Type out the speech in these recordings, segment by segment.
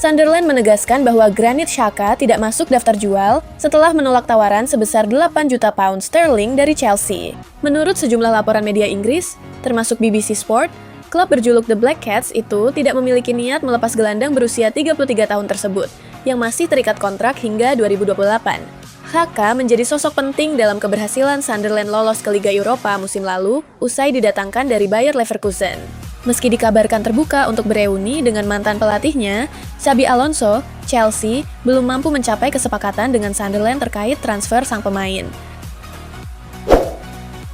Sunderland menegaskan bahwa Granit Xhaka tidak masuk daftar jual setelah menolak tawaran sebesar 8 juta pound sterling dari Chelsea. Menurut sejumlah laporan media Inggris, termasuk BBC Sport, klub berjuluk The Black Cats itu tidak memiliki niat melepas gelandang berusia 33 tahun tersebut, yang masih terikat kontrak hingga 2028. Xhaka menjadi sosok penting dalam keberhasilan Sunderland lolos ke Liga Eropa musim lalu usai didatangkan dari Bayer Leverkusen. Meski dikabarkan terbuka untuk bereuni dengan mantan pelatihnya, Xabi Alonso, Chelsea belum mampu mencapai kesepakatan dengan Sunderland terkait transfer sang pemain.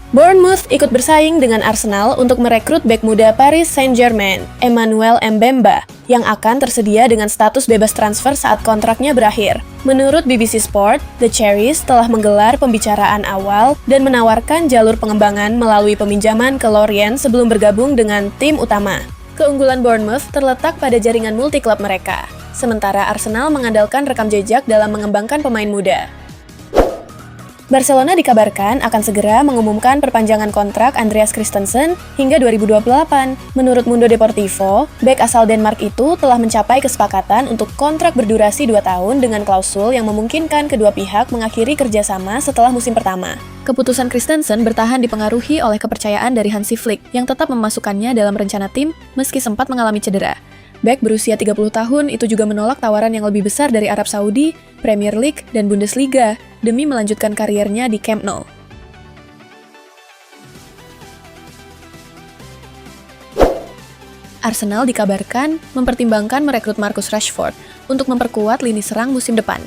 Bournemouth ikut bersaing dengan Arsenal untuk merekrut bek muda Paris Saint-Germain, Emmanuel Mbemba, yang akan tersedia dengan status bebas transfer saat kontraknya berakhir. Menurut BBC Sport, The Cherries telah menggelar pembicaraan awal dan menawarkan jalur pengembangan melalui peminjaman ke Lorient sebelum bergabung dengan tim utama. Keunggulan Bournemouth terletak pada jaringan multi-klub mereka, sementara Arsenal mengandalkan rekam jejak dalam mengembangkan pemain muda. Barcelona dikabarkan akan segera mengumumkan perpanjangan kontrak Andreas Christensen hingga 2028. Menurut Mundo Deportivo, bek asal Denmark itu telah mencapai kesepakatan untuk kontrak berdurasi 2 tahun dengan klausul yang memungkinkan kedua pihak mengakhiri kerjasama setelah musim pertama. Keputusan Christensen bertahan dipengaruhi oleh kepercayaan dari Hansi Flick yang tetap memasukkannya dalam rencana tim meski sempat mengalami cedera. Bek berusia 30 tahun itu juga menolak tawaran yang lebih besar dari Arab Saudi, Premier League, dan Bundesliga demi melanjutkan kariernya di Camp Nou. Arsenal dikabarkan mempertimbangkan merekrut Marcus Rashford untuk memperkuat lini serang musim depan.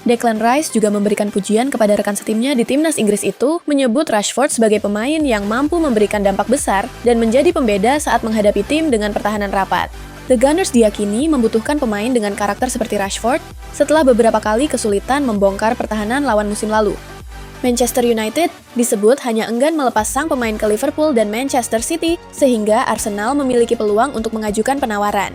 Declan Rice juga memberikan pujian kepada rekan setimnya di timnas Inggris itu, menyebut Rashford sebagai pemain yang mampu memberikan dampak besar dan menjadi pembeda saat menghadapi tim dengan pertahanan rapat. The Gunners diyakini membutuhkan pemain dengan karakter seperti Rashford setelah beberapa kali kesulitan membongkar pertahanan lawan musim lalu. Manchester United disebut hanya enggan melepas sang pemain ke Liverpool dan Manchester City sehingga Arsenal memiliki peluang untuk mengajukan penawaran.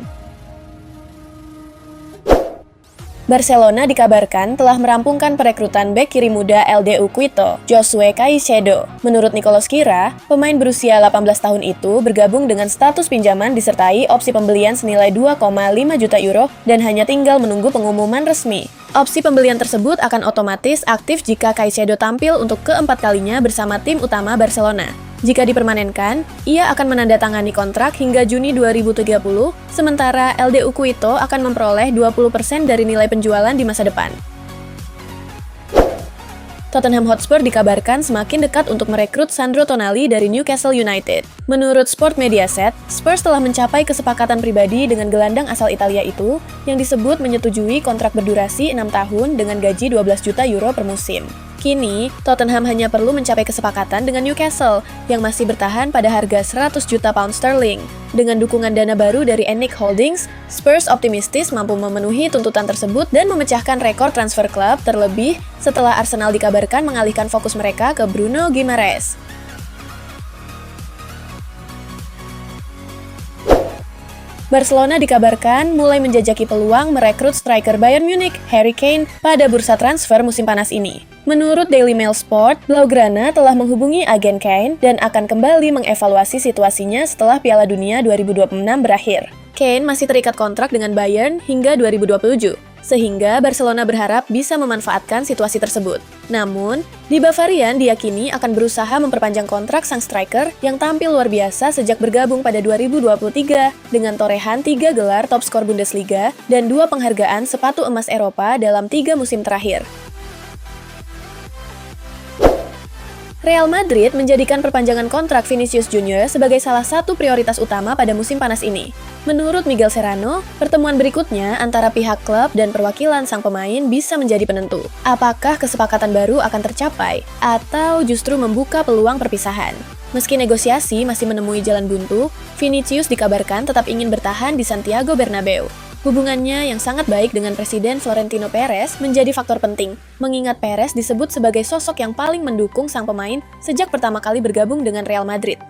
Barcelona dikabarkan telah merampungkan perekrutan bek kiri muda LDU Quito, Josué Caicedo. Menurut Nicolas Kira, pemain berusia 18 tahun itu bergabung dengan status pinjaman disertai opsi pembelian senilai 2,5 juta euro dan hanya tinggal menunggu pengumuman resmi. Opsi pembelian tersebut akan otomatis aktif jika Caicedo tampil untuk keempat kalinya bersama tim utama Barcelona. Jika dipermanenkan, ia akan menandatangani kontrak hingga Juni 2030, sementara LDU Quito akan memperoleh 20% dari nilai penjualan di masa depan. Tottenham Hotspur dikabarkan semakin dekat untuk merekrut Sandro Tonali dari Newcastle United. Menurut Sport Mediaset, Spurs telah mencapai kesepakatan pribadi dengan gelandang asal Italia itu yang disebut menyetujui kontrak berdurasi 6 tahun dengan gaji 12 juta euro per musim. Kini, Tottenham hanya perlu mencapai kesepakatan dengan Newcastle yang masih bertahan pada harga 100 juta pound sterling. Dengan dukungan dana baru dari ENIC Holdings, Spurs optimistis mampu memenuhi tuntutan tersebut dan memecahkan rekor transfer klub terlebih setelah Arsenal dikabarkan mengalihkan fokus mereka ke Bruno Guimaraes. Barcelona dikabarkan mulai menjajaki peluang merekrut striker Bayern Munich, Harry Kane, pada bursa transfer musim panas ini. Menurut Daily Mail Sport, Blaugrana telah menghubungi agen Kane dan akan kembali mengevaluasi situasinya setelah Piala Dunia 2026 berakhir. Kane masih terikat kontrak dengan Bayern hingga 2027, sehingga Barcelona berharap bisa memanfaatkan situasi tersebut. Namun, di Bavarian diyakini akan berusaha memperpanjang kontrak sang striker yang tampil luar biasa sejak bergabung pada 2023 dengan torehan 3 gelar top skor Bundesliga dan 2 penghargaan sepatu emas Eropa dalam 3 musim terakhir. Real Madrid menjadikan perpanjangan kontrak Vinicius Junior sebagai salah satu prioritas utama pada musim panas ini. Menurut Miguel Serrano, pertemuan berikutnya antara pihak klub dan perwakilan sang pemain bisa menjadi penentu. Apakah kesepakatan baru akan tercapai, atau justru membuka peluang perpisahan? Meski negosiasi masih menemui jalan buntu, Vinicius dikabarkan tetap ingin bertahan di Santiago Bernabeu. Hubungannya yang sangat baik dengan Presiden Florentino Perez menjadi faktor penting, mengingat Perez disebut sebagai sosok yang paling mendukung sang pemain sejak pertama kali bergabung dengan Real Madrid.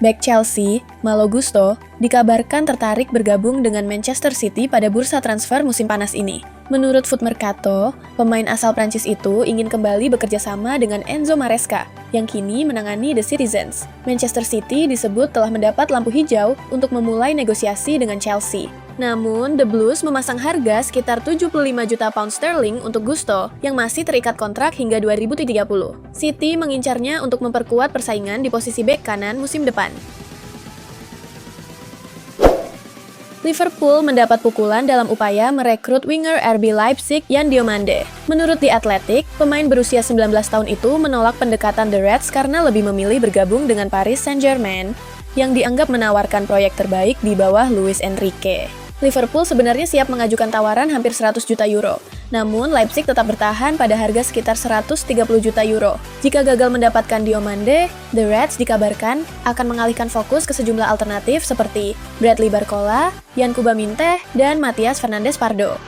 Bek Chelsea, Malo Gusto, dikabarkan tertarik bergabung dengan Manchester City pada bursa transfer musim panas ini. Menurut Foot Mercato, pemain asal Prancis itu ingin kembali bekerja sama dengan Enzo Maresca, yang kini menangani The Citizens. Manchester City disebut telah mendapat lampu hijau untuk memulai negosiasi dengan Chelsea. Namun, The Blues memasang harga sekitar 75 juta pound sterling untuk Gusto yang masih terikat kontrak hingga 2030. City mengincarnya untuk memperkuat persaingan di posisi bek kanan musim depan. Liverpool mendapat pukulan dalam upaya merekrut winger RB Leipzig Yan Diomande. Menurut The Athletic, pemain berusia 19 tahun itu menolak pendekatan The Reds karena lebih memilih bergabung dengan Paris Saint-Germain yang dianggap menawarkan proyek terbaik di bawah Luis Enrique. Liverpool sebenarnya siap mengajukan tawaran hampir 100 juta euro. Namun, Leipzig tetap bertahan pada harga sekitar 130 juta euro. Jika gagal mendapatkan Diomande, The Reds dikabarkan akan mengalihkan fokus ke sejumlah alternatif seperti Bradley Barcola, Yankuba Minteh, dan Matias Fernandes Pardo.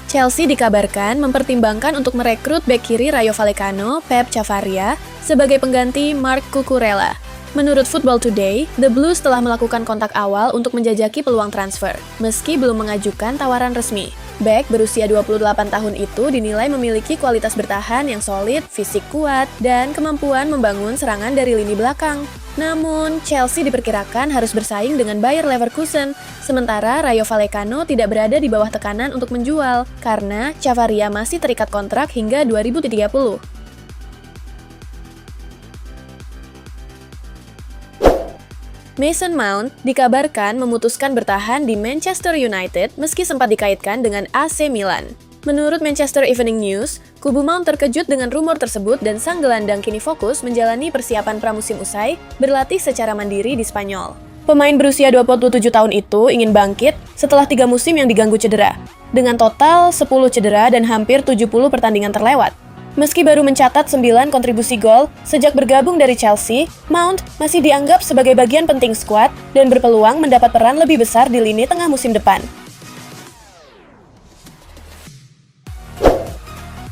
Chelsea dikabarkan mempertimbangkan untuk merekrut bek kiri Rayo Vallecano, Pep Chavarria, sebagai pengganti Marc Cucurella. Menurut Football Today, The Blues telah melakukan kontak awal untuk menjajaki peluang transfer, meski belum mengajukan tawaran resmi. Bek berusia 28 tahun itu dinilai memiliki kualitas bertahan yang solid, fisik kuat, dan kemampuan membangun serangan dari lini belakang. Namun, Chelsea diperkirakan harus bersaing dengan Bayer Leverkusen, sementara Rayo Vallecano tidak berada di bawah tekanan untuk menjual, karena Chavarria masih terikat kontrak hingga 2030. Mason Mount dikabarkan memutuskan bertahan di Manchester United meski sempat dikaitkan dengan AC Milan. Menurut Manchester Evening News, kubu Mount terkejut dengan rumor tersebut dan sang gelandang kini fokus menjalani persiapan pramusim usai berlatih secara mandiri di Spanyol. Pemain berusia 27 tahun itu ingin bangkit setelah 3 musim yang diganggu cedera, dengan total 10 cedera dan hampir 70 pertandingan terlewat. Meski baru mencatat 9 kontribusi gol sejak bergabung dari Chelsea, Mount masih dianggap sebagai bagian penting skuad dan berpeluang mendapat peran lebih besar di lini tengah musim depan.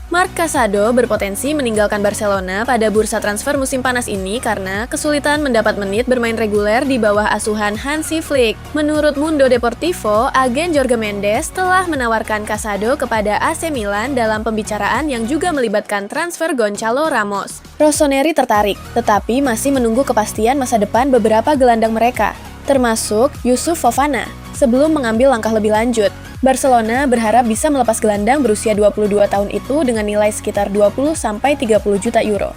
Marc Casado berpotensi meninggalkan Barcelona pada bursa transfer musim panas ini karena kesulitan mendapat menit bermain reguler di bawah asuhan Hansi Flick. Menurut Mundo Deportivo, agen Jorge Mendes telah menawarkan Casado kepada AC Milan dalam pembicaraan yang juga melibatkan transfer Gonçalo Ramos. Rossoneri tertarik, tetapi masih menunggu kepastian masa depan beberapa gelandang mereka, termasuk Yusuf Fofana, sebelum mengambil langkah lebih lanjut. Barcelona berharap bisa melepas gelandang berusia 22 tahun itu dengan nilai sekitar 20-30 juta euro.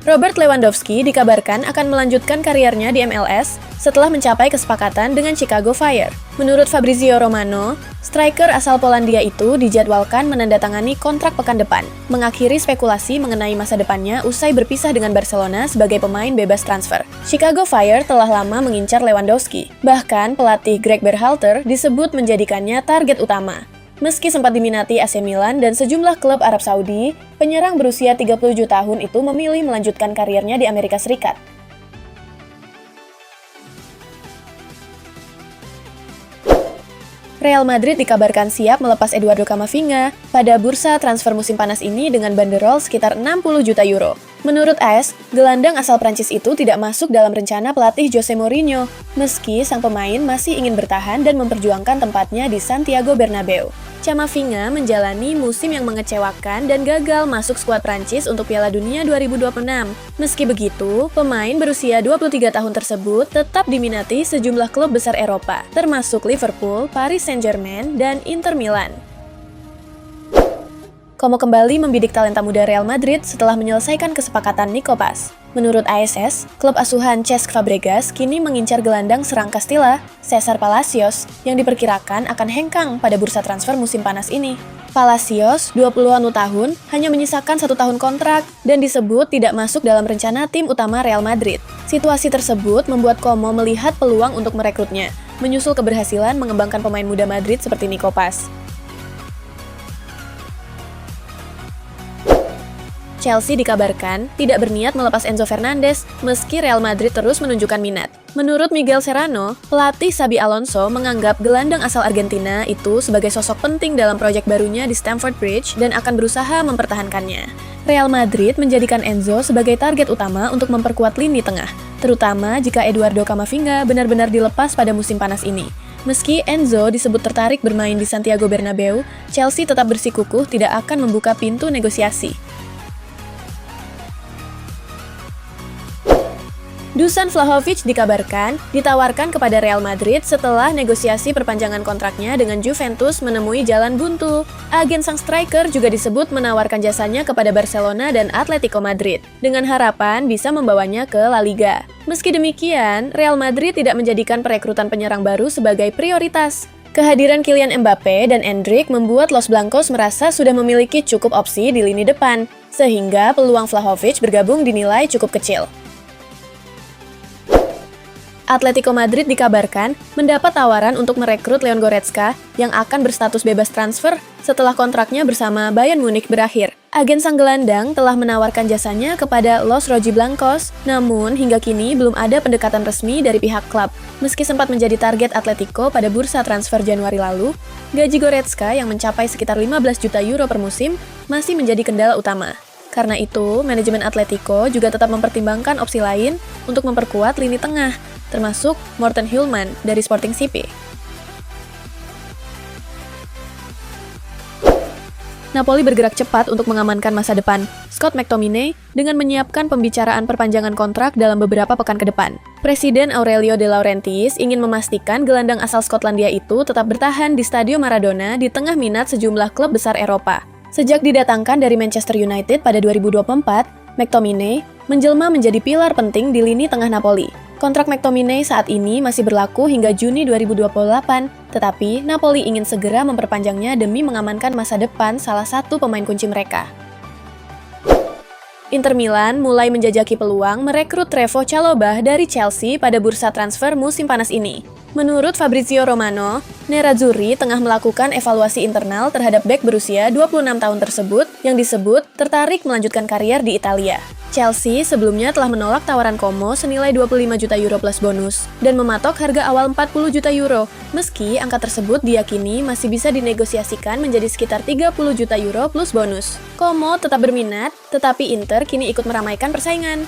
Robert Lewandowski dikabarkan akan melanjutkan kariernya di MLS setelah mencapai kesepakatan dengan Chicago Fire. Menurut Fabrizio Romano, striker asal Polandia itu dijadwalkan menandatangani kontrak pekan depan, mengakhiri spekulasi mengenai masa depannya usai berpisah dengan Barcelona sebagai pemain bebas transfer. Chicago Fire telah lama mengincar Lewandowski, bahkan pelatih Greg Berhalter disebut menjadikannya target utama. Meski sempat diminati AC Milan dan sejumlah klub Arab Saudi, penyerang berusia 37 tahun itu memilih melanjutkan karirnya di Amerika Serikat. Real Madrid dikabarkan siap melepas Eduardo Camavinga pada bursa transfer musim panas ini dengan banderol sekitar 60 juta euro. Menurut AS, gelandang asal Prancis itu tidak masuk dalam rencana pelatih Jose Mourinho, meski sang pemain masih ingin bertahan dan memperjuangkan tempatnya di Santiago Bernabeu. Camavinga menjalani musim yang mengecewakan dan gagal masuk skuad Prancis untuk Piala Dunia 2026. Meski begitu, pemain berusia 23 tahun tersebut tetap diminati sejumlah klub besar Eropa, termasuk Liverpool, Paris Saint-Germain, dan Inter Milan. Como kembali membidik talenta muda Real Madrid setelah menyelesaikan kesepakatan Nico Paz. Menurut ASS, klub asuhan Cesc Fabregas kini mengincar gelandang serang Castilla, Cesar Palacios, yang diperkirakan akan hengkang pada bursa transfer musim panas ini. Palacios, 20-an tahun, hanya menyisakan 1 tahun kontrak dan disebut tidak masuk dalam rencana tim utama Real Madrid. Situasi tersebut membuat Como melihat peluang untuk merekrutnya, menyusul keberhasilan mengembangkan pemain muda Madrid seperti Nico Paz. Chelsea dikabarkan tidak berniat melepas Enzo Fernandez meski Real Madrid terus menunjukkan minat. Menurut Miguel Serrano, pelatih Xabi Alonso menganggap gelandang asal Argentina itu sebagai sosok penting dalam proyek barunya di Stamford Bridge dan akan berusaha mempertahankannya. Real Madrid menjadikan Enzo sebagai target utama untuk memperkuat lini tengah, terutama jika Eduardo Camavinga benar-benar dilepas pada musim panas ini. Meski Enzo disebut tertarik bermain di Santiago Bernabeu, Chelsea tetap bersikukuh tidak akan membuka pintu negosiasi. Dusan Vlahovic dikabarkan ditawarkan kepada Real Madrid setelah negosiasi perpanjangan kontraknya dengan Juventus menemui jalan buntu. Agen sang striker juga disebut menawarkan jasanya kepada Barcelona dan Atletico Madrid, dengan harapan bisa membawanya ke La Liga. Meski demikian, Real Madrid tidak menjadikan perekrutan penyerang baru sebagai prioritas. Kehadiran Kylian Mbappe dan Endrick membuat Los Blancos merasa sudah memiliki cukup opsi di lini depan, sehingga peluang Vlahovic bergabung dinilai cukup kecil. Atletico Madrid dikabarkan mendapat tawaran untuk merekrut Leon Goretzka yang akan berstatus bebas transfer setelah kontraknya bersama Bayern Munich berakhir. Agen sang gelandang telah menawarkan jasanya kepada Los Rojiblancos, namun hingga kini belum ada pendekatan resmi dari pihak klub. Meski sempat menjadi target Atletico pada bursa transfer Januari lalu, gaji Goretzka yang mencapai sekitar 15 juta euro per musim masih menjadi kendala utama. Karena itu, manajemen Atletico juga tetap mempertimbangkan opsi lain untuk memperkuat lini tengah, termasuk Morten Hjulmand dari Sporting CP. Napoli bergerak cepat untuk mengamankan masa depan Scott McTominay dengan menyiapkan pembicaraan perpanjangan kontrak dalam beberapa pekan ke depan. Presiden Aurelio De Laurentiis ingin memastikan gelandang asal Skotlandia itu tetap bertahan di Stadio Maradona di tengah minat sejumlah klub besar Eropa. Sejak didatangkan dari Manchester United pada 2024, McTominay menjelma menjadi pilar penting di lini tengah Napoli. Kontrak McTominay saat ini masih berlaku hingga Juni 2028, tetapi Napoli ingin segera memperpanjangnya demi mengamankan masa depan salah satu pemain kunci mereka. Inter Milan mulai menjajaki peluang merekrut Trevoh Chalobah dari Chelsea pada bursa transfer musim panas ini. Menurut Fabrizio Romano, Nerazzurri tengah melakukan evaluasi internal terhadap bek berusia 26 tahun tersebut yang disebut tertarik melanjutkan karier di Italia. Chelsea sebelumnya telah menolak tawaran Como senilai 25 juta euro plus bonus dan mematok harga awal 40 juta euro, meski angka tersebut diyakini masih bisa dinegosiasikan menjadi sekitar 30 juta euro plus bonus. Como tetap berminat, tetapi Inter kini ikut meramaikan persaingan.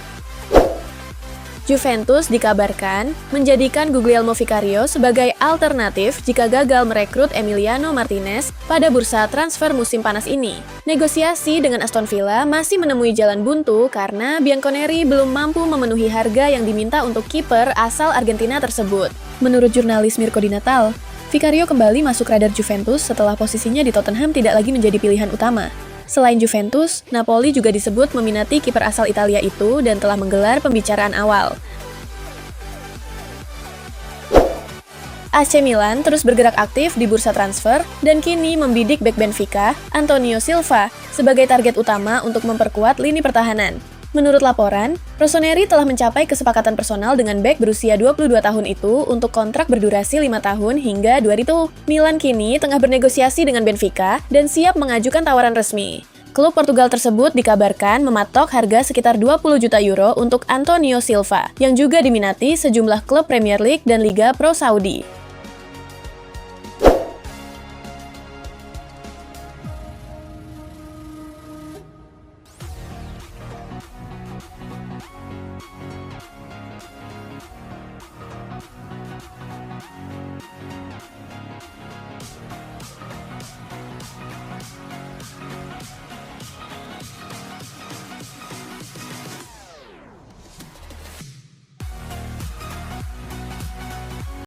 Juventus dikabarkan menjadikan Guglielmo Vicario sebagai alternatif jika gagal merekrut Emiliano Martinez pada bursa transfer musim panas ini. Negosiasi dengan Aston Villa masih menemui jalan buntu karena Bianconeri belum mampu memenuhi harga yang diminta untuk kiper asal Argentina tersebut. Menurut jurnalis Mirko Di Natal, Vicario kembali masuk radar Juventus setelah posisinya di Tottenham tidak lagi menjadi pilihan utama. Selain Juventus, Napoli juga disebut meminati kiper asal Italia itu dan telah menggelar pembicaraan awal. AC Milan terus bergerak aktif di bursa transfer dan kini membidik bek Benfica, Antonio Silva, sebagai target utama untuk memperkuat lini pertahanan. Menurut laporan, Rossoneri telah mencapai kesepakatan personal dengan bek berusia 22 tahun itu untuk kontrak berdurasi 5 tahun hingga 2000. Milan kini tengah bernegosiasi dengan Benfica dan siap mengajukan tawaran resmi. Klub Portugal tersebut dikabarkan mematok harga sekitar 20 juta euro untuk Antonio Silva, yang juga diminati sejumlah klub Premier League dan Liga Pro Saudi.